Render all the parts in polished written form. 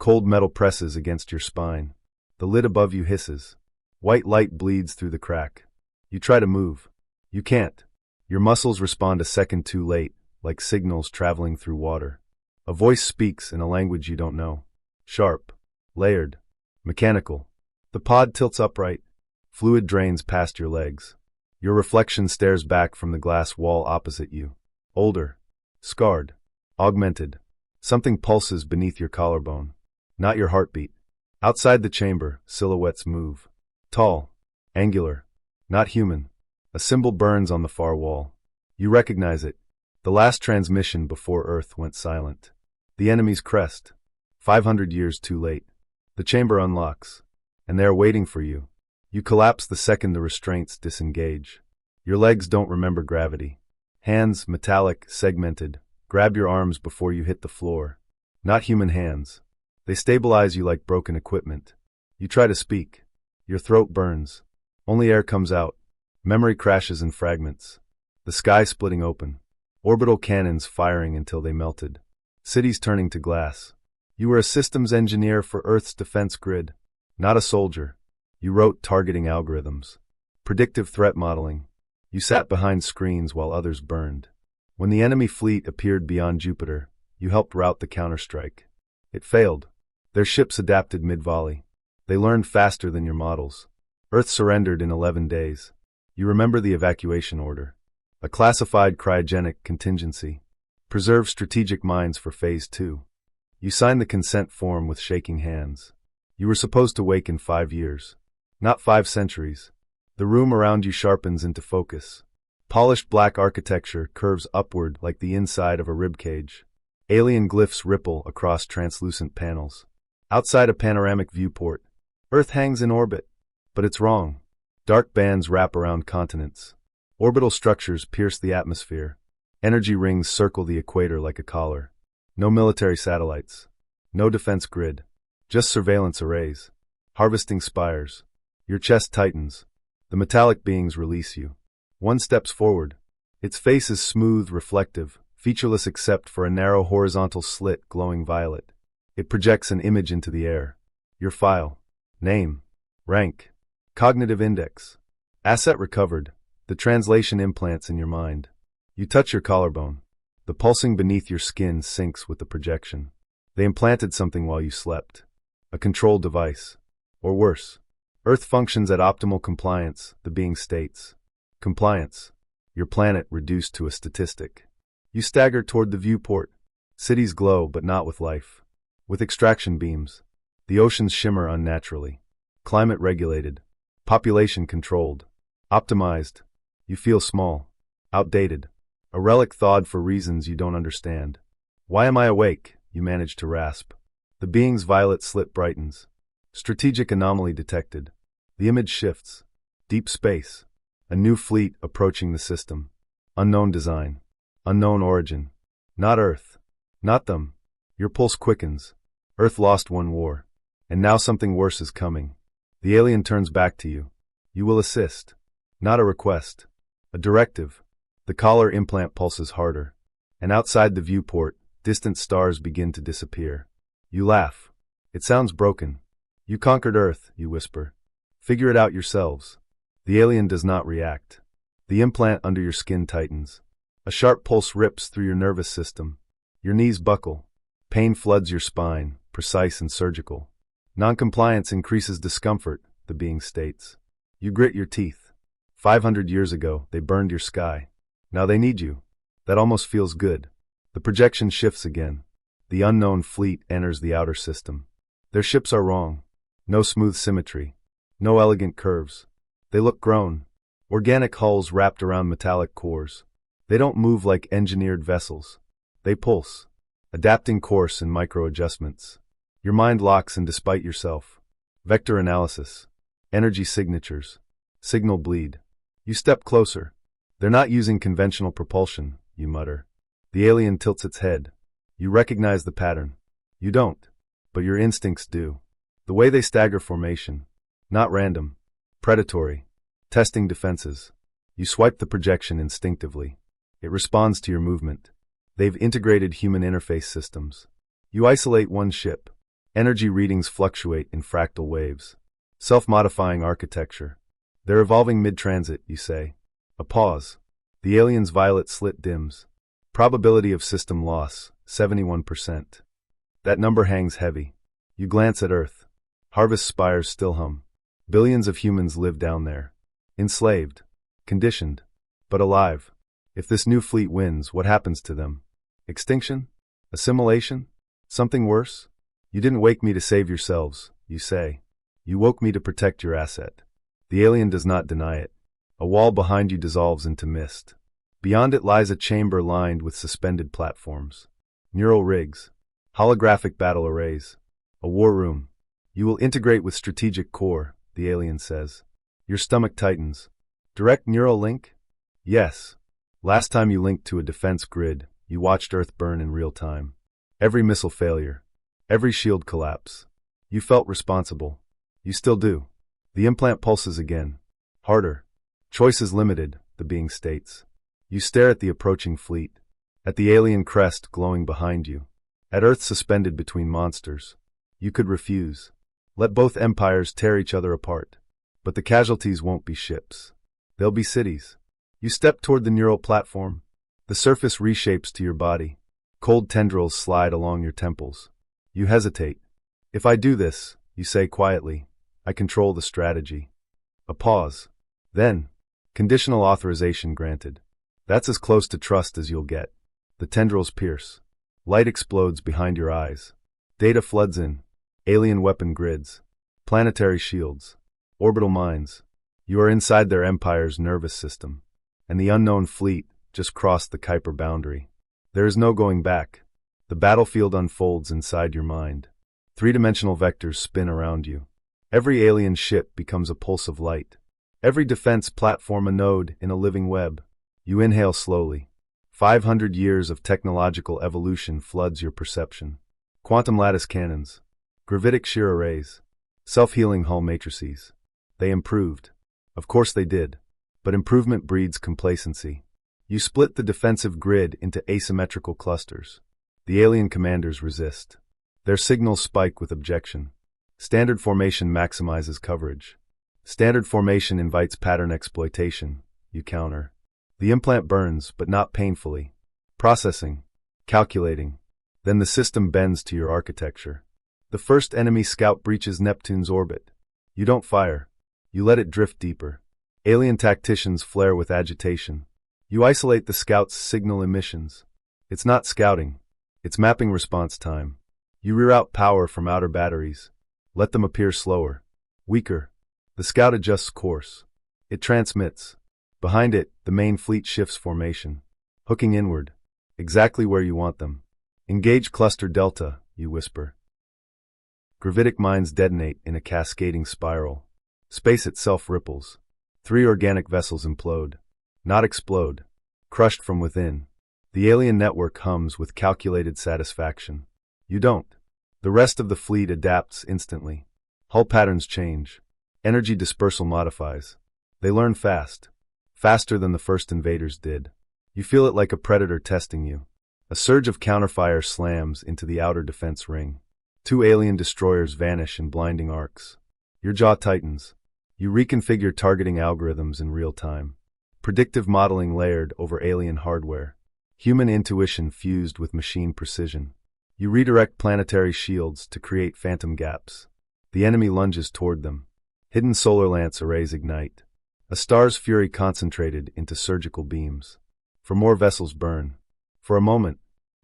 Cold metal presses against your spine. The lid above you hisses. White light bleeds through the crack. You try to move. You can't. Your muscles respond a second too late, like signals traveling through water. A voice speaks in a language you don't know. Sharp. Layered. Mechanical. The pod tilts upright. Fluid drains past your legs. Your reflection stares back from the glass wall opposite you. Older. Scarred. Augmented. Something pulses beneath your collarbone. Not your heartbeat. Outside the chamber, silhouettes move. Tall. Angular. Not human. A symbol burns on the far wall. You recognize it. The last transmission before Earth went silent. The enemy's crest. 500 years too late. The chamber unlocks. And they are waiting for you. You collapse the second the restraints disengage. Your legs don't remember gravity. Hands, metallic, segmented, grab your arms before you hit the floor. Not human hands. They stabilize you like broken equipment. You try to speak. Your throat burns. Only air comes out. Memory crashes in fragments. The sky splitting open. Orbital cannons firing until they melted. Cities turning to glass. You were a systems engineer for Earth's defense grid. Not a soldier. You wrote targeting algorithms. Predictive threat modeling. You sat behind screens while others burned. When the enemy fleet appeared beyond Jupiter, you helped route the counterstrike. It failed. Their ships adapted mid-volley. They learned faster than your models. Earth surrendered in 11 days. You remember the evacuation order. A classified cryogenic contingency. Preserve strategic mines for Phase 2. You signed the consent form with shaking hands. You were supposed to wake in 5 years. Not 5 centuries. The room around you sharpens into focus. Polished black architecture curves upward like the inside of a ribcage. Alien glyphs ripple across translucent panels. Outside a panoramic viewport, Earth hangs in orbit. But it's wrong. Dark bands wrap around continents. Orbital structures pierce the atmosphere. Energy rings circle the equator like a collar. No military satellites. No defense grid. Just surveillance arrays. Harvesting spires. Your chest tightens. The metallic beings release you. One steps forward. Its face is smooth, reflective, featureless except for a narrow horizontal slit glowing violet. It projects an image into the air. Your file. Name. Rank. Cognitive index. Asset recovered. The translation implants in your mind. You touch your collarbone. The pulsing beneath your skin syncs with the projection. They implanted something while you slept. A control device. Or worse. Earth functions at optimal compliance, the being states. Compliance. Your planet reduced to a statistic. You stagger toward the viewport. Cities glow, but not with life. With extraction beams. The oceans shimmer unnaturally. Climate regulated. Population controlled. Optimized. You feel small. Outdated. A relic thawed for reasons you don't understand. Why am I awake? You manage to rasp. The being's violet slit brightens. Strategic anomaly detected. The image shifts. Deep space. A new fleet approaching the system. Unknown design. Unknown origin. Not Earth. Not them. Your pulse quickens. Earth lost one war. And now something worse is coming. The alien turns back to you. You will assist. Not a request. A directive. The collar implant pulses harder. And outside the viewport, distant stars begin to disappear. You laugh. It sounds broken. You conquered Earth, you whisper. Figure it out yourselves. The alien does not react. The implant under your skin tightens. A sharp pulse rips through your nervous system. Your knees buckle. Pain floods your spine, precise and surgical. Noncompliance increases discomfort, the being states. You grit your teeth. 500 years ago, they burned your sky. Now they need you. That almost feels good. The projection shifts again. The unknown fleet enters the outer system. Their ships are wrong. No smooth symmetry. No elegant curves. They look grown. Organic hulls wrapped around metallic cores. They don't move like engineered vessels. They pulse, adapting course in micro-adjustments. Your mind locks in despite yourself. Vector analysis. Energy signatures. Signal bleed. You step closer. They're not using conventional propulsion, you mutter. The alien tilts its head. You recognize the pattern. You don't. But your instincts do. The way they stagger formation. Not random. Predatory. Testing defenses. You swipe the projection instinctively. It responds to your movement. They've integrated human interface systems. You isolate one ship. Energy readings fluctuate in fractal waves. Self-modifying architecture. They're evolving mid-transit, you say. A pause. The alien's violet slit dims. Probability of system loss, 71%. That number hangs heavy. You glance at Earth. Harvest spires still hum. Billions of humans live down there. Enslaved. Conditioned. But alive. If this new fleet wins, what happens to them? Extinction? Assimilation? Something worse? You didn't wake me to save yourselves, you say. You woke me to protect your asset. The alien does not deny it. A wall behind you dissolves into mist. Beyond it lies a chamber lined with suspended platforms. Neural rigs. Holographic battle arrays. A war room. You will integrate with strategic core, the alien says. Your stomach tightens. Direct neural link? Yes. Last time you linked to a defense grid, you watched Earth burn in real time. Every missile failure. Every shield collapse. You felt responsible. You still do. The implant pulses again. Harder. Choice is limited, the being states. You stare at the approaching fleet. At the alien crest glowing behind you. At Earth suspended between monsters. You could refuse. Let both empires tear each other apart. But the casualties won't be ships. They'll be cities. You step toward the neural platform. The surface reshapes to your body. Cold tendrils slide along your temples. You hesitate. If I do this, you say quietly, I control the strategy. A pause. Then, conditional authorization granted. That's as close to trust as you'll get. The tendrils pierce. Light explodes behind your eyes. Data floods in. Alien weapon grids. Planetary shields. Orbital mines. You are inside their empire's nervous system. And the unknown fleet just crossed the Kuiper boundary. There is no going back. The battlefield unfolds inside your mind. Three-dimensional vectors spin around you. Every alien ship becomes a pulse of light. Every defense platform a node in a living web. You inhale slowly. 500 years of technological evolution floods your perception. Quantum lattice cannons. Gravitic shear arrays. Self-healing Hull matrices. They improved. Of course they did. But improvement breeds complacency. You split the defensive grid into asymmetrical clusters. The alien commanders resist. Their signals spike with objection. Standard formation maximizes coverage. Standard formation invites pattern exploitation. You counter. The implant burns, but not painfully. Processing. Calculating. Then the system bends to your architecture. The first enemy scout breaches Neptune's orbit. You don't fire. You let it drift deeper. Alien tacticians flare with agitation. You isolate the scout's signal emissions. It's not scouting. It's mapping response time. You reroute power from outer batteries. Let them appear slower. Weaker. The scout adjusts course. It transmits. Behind it, the main fleet shifts formation. Hooking inward. Exactly where you want them. Engage cluster delta, you whisper. Gravitic mines detonate in a cascading spiral. Space itself ripples. 3 organic vessels implode. Not explode. Crushed from within. The alien network hums with calculated satisfaction. You don't. The rest of the fleet adapts instantly. Hull patterns change. Energy dispersal modifies. They learn fast. Faster than the first invaders did. You feel it like a predator testing you. A surge of counterfire slams into the outer defense ring. 2 alien destroyers vanish in blinding arcs. Your jaw tightens. You reconfigure targeting algorithms in real time. Predictive modeling layered over alien hardware. Human intuition fused with machine precision. You redirect planetary shields to create phantom gaps. The enemy lunges toward them. Hidden solar lance arrays ignite. A star's fury concentrated into surgical beams. For more vessels burn. For a moment,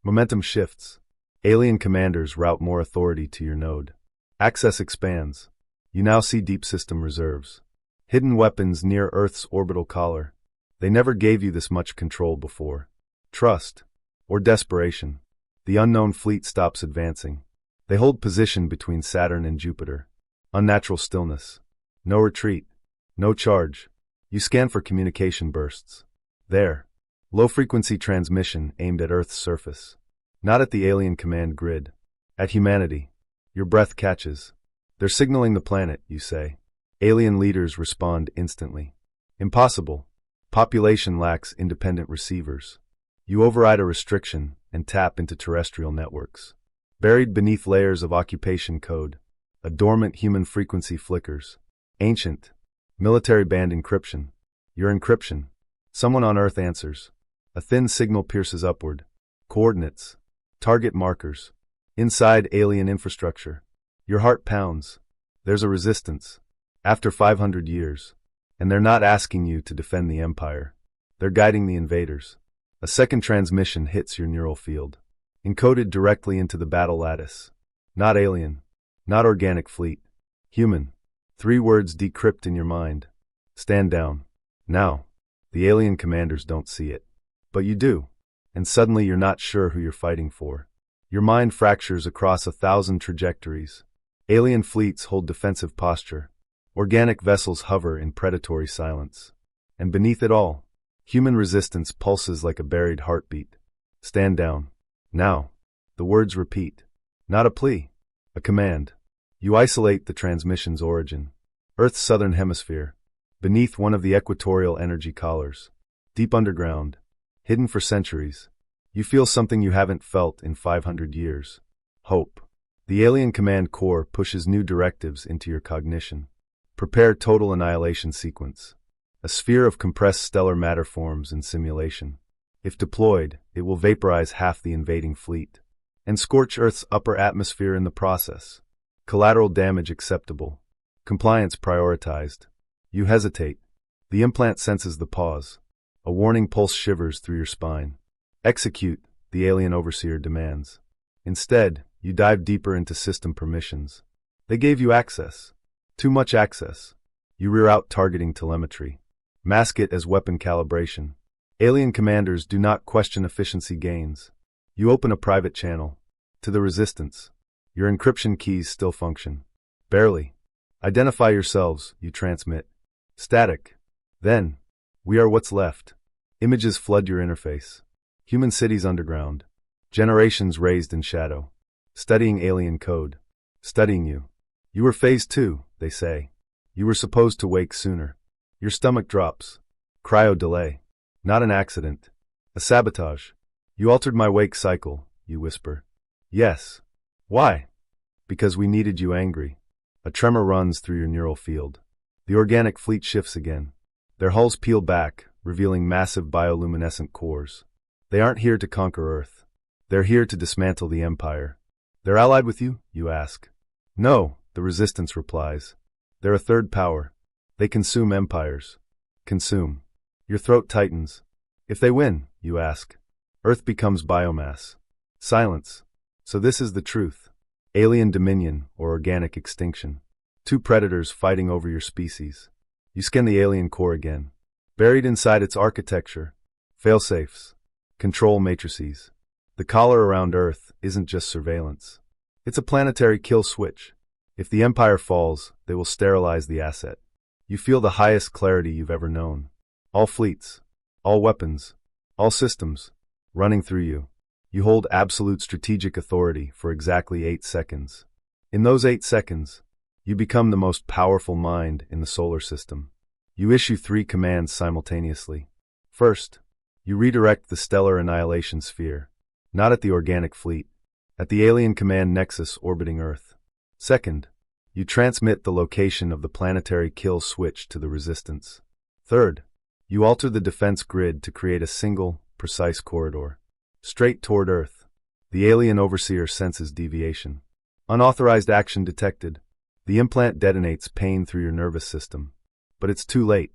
momentum shifts. Alien commanders route more authority to your node. Access expands. You now see deep system reserves. Hidden weapons near Earth's orbital collar. They never gave you this much control before. Trust. Or desperation. The unknown fleet stops advancing. They hold position between Saturn and Jupiter. Unnatural stillness. No retreat. No charge. You scan for communication bursts. There. Low-frequency transmission aimed at Earth's surface. Not at the alien command grid. At humanity. Your breath catches. They're signaling the planet, you say. Alien leaders respond instantly. Impossible. Population lacks independent receivers. You override a restriction and tap into terrestrial networks. Buried beneath layers of occupation code, a dormant human frequency flickers. Ancient. Military band encryption. Your encryption. Someone on Earth answers. A thin signal pierces upward. Coordinates. Target markers. Inside alien infrastructure. Your heart pounds. There's a resistance. After 500 years. And they're not asking you to defend the Empire. They're guiding the invaders. A second transmission hits your neural field. Encoded directly into the battle lattice. Not alien. Not organic fleet. Human. 3 words decrypt in your mind. Stand down. Now. The alien commanders don't see it. But you do. And suddenly you're not sure who you're fighting for. Your mind fractures across 1,000 trajectories. Alien fleets hold defensive posture. Organic vessels hover in predatory silence. And beneath it all, human resistance pulses like a buried heartbeat. Stand down. Now. The words repeat. Not a plea. A command. You isolate the transmission's origin. Earth's southern hemisphere. Beneath one of the equatorial energy collars. Deep underground. Hidden for centuries. You feel something you haven't felt in 500 years. Hope. The alien command core pushes new directives into your cognition. Prepare total annihilation sequence. A sphere of compressed stellar matter forms in simulation. If deployed, it will vaporize half the invading fleet. And scorch Earth's upper atmosphere in the process. Collateral damage acceptable. Compliance prioritized. You hesitate. The implant senses the pause. A warning pulse shivers through your spine. Execute, the alien overseer demands. Instead, you dive deeper into system permissions. They gave you access. Too much access. You reroute targeting telemetry. Mask it as weapon calibration. Alien commanders do not question efficiency gains. You open a private channel. To the resistance. Your encryption keys still function. Barely. Identify yourselves, you transmit. Static. Then, we are what's left. Images flood your interface. Human cities underground. Generations raised in shadow. Studying alien code. Studying you. You were phase 2, they say. You were supposed to wake sooner. Your stomach drops. Cryo delay. Not an accident. A sabotage. You altered my wake cycle, you whisper. Yes. Why? Because we needed you angry. A tremor runs through your neural field. The organic fleet shifts again. Their hulls peel back, revealing massive bioluminescent cores. They aren't here to conquer Earth. They're here to dismantle the Empire. They're allied with you, you ask. No, the resistance replies. They're a third power. They consume empires. Consume. Your throat tightens. If they win, you ask. Earth becomes biomass. Silence. So this is the truth. Alien dominion or organic extinction. 2 predators fighting over your species. You scan the alien core again. Buried inside its architecture. Failsafes. Control matrices. The collar around Earth isn't just surveillance. It's a planetary kill switch. If the Empire falls, they will sterilize the asset. You feel the highest clarity you've ever known. All fleets. All weapons. All systems. Running through you. You hold absolute strategic authority for exactly 8 seconds. In those 8 seconds, you become the most powerful mind in the solar system. You issue 3 commands simultaneously. First, you redirect the stellar annihilation sphere, not at the organic fleet, at the alien command nexus orbiting Earth. Second, you transmit the location of the planetary kill switch to the resistance. Third, you alter the defense grid to create a single, precise corridor. Straight toward Earth. The alien overseer senses deviation. Unauthorized action detected. The implant detonates pain through your nervous system. But it's too late.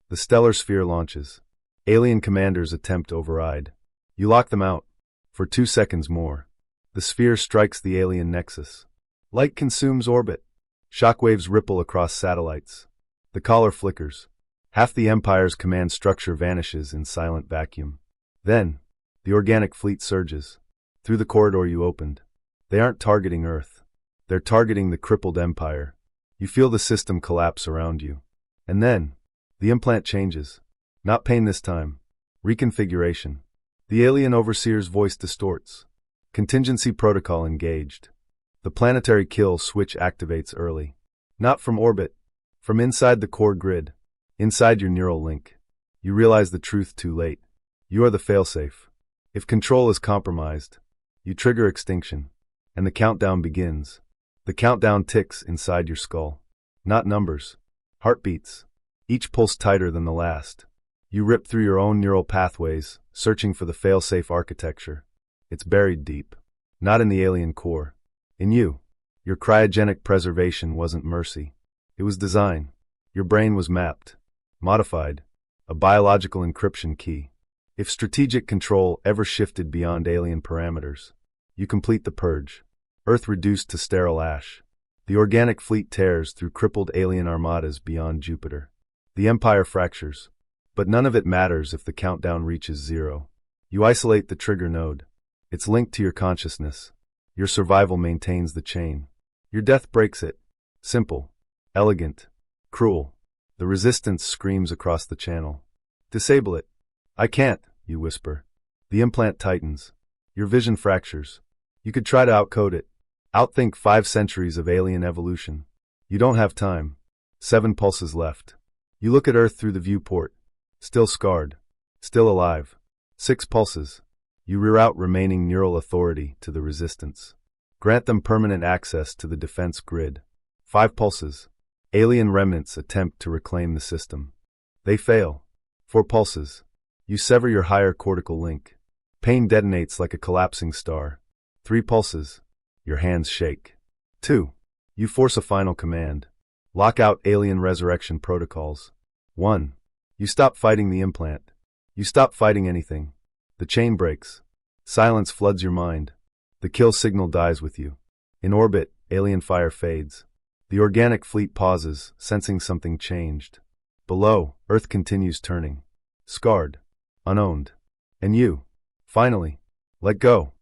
The stellar sphere launches. Alien commanders attempt override. You lock them out. For 2 seconds more. The sphere strikes the alien nexus. Light consumes orbit. Shockwaves ripple across satellites. The collar flickers. Half the Empire's command structure vanishes in silent vacuum. Then, the organic fleet surges. Through the corridor you opened. They aren't targeting Earth. They're targeting the crippled Empire. You feel the system collapse around you. And then, the implant changes. Not pain this time. Reconfiguration. The alien overseer's voice distorts. Contingency protocol engaged. The planetary kill switch activates early. Not from orbit. From inside the core grid. Inside your neural link. You realize the truth too late. You are the failsafe. If control is compromised, you trigger extinction. and the countdown begins. The countdown ticks inside your skull. Not numbers. Heartbeats. Each pulse tighter than the last. You rip through your own neural pathways, searching for the fail-safe architecture. It's buried deep. Not in the alien core. In you. Your cryogenic preservation wasn't mercy. It was design. Your brain was mapped. Modified. A biological encryption key. If strategic control ever shifted beyond alien parameters, you complete the purge. Earth reduced to sterile ash. The organic fleet tears through crippled alien armadas beyond Jupiter. The Empire fractures. But none of it matters if the countdown reaches zero. You isolate the trigger node. It's linked to your consciousness. Your survival maintains the chain. Your death breaks it. Simple. Elegant. Cruel. The resistance screams across the channel. Disable it. I can't, you whisper. The implant tightens. Your vision fractures. You could try to outcode it. Outthink 5 centuries of alien evolution. You don't have time. 7 pulses left. You look at Earth through the viewport. Still scarred. Still alive. 6 pulses. You reroute remaining neural authority to the resistance. Grant them permanent access to the defense grid. 5 pulses. Alien remnants attempt to reclaim the system. They fail. 4 pulses. You sever your higher cortical link. Pain detonates like a collapsing star. 3 pulses. Your hands shake. 2. You force a final command. Lock out alien resurrection protocols. 1. You stop fighting the implant. You stop fighting anything. The chain breaks. Silence floods your mind. The kill signal dies with you. In orbit, alien fire fades. The organic fleet pauses, sensing something changed. Below, Earth continues turning. Scarred. Unowned. And you, finally, let go.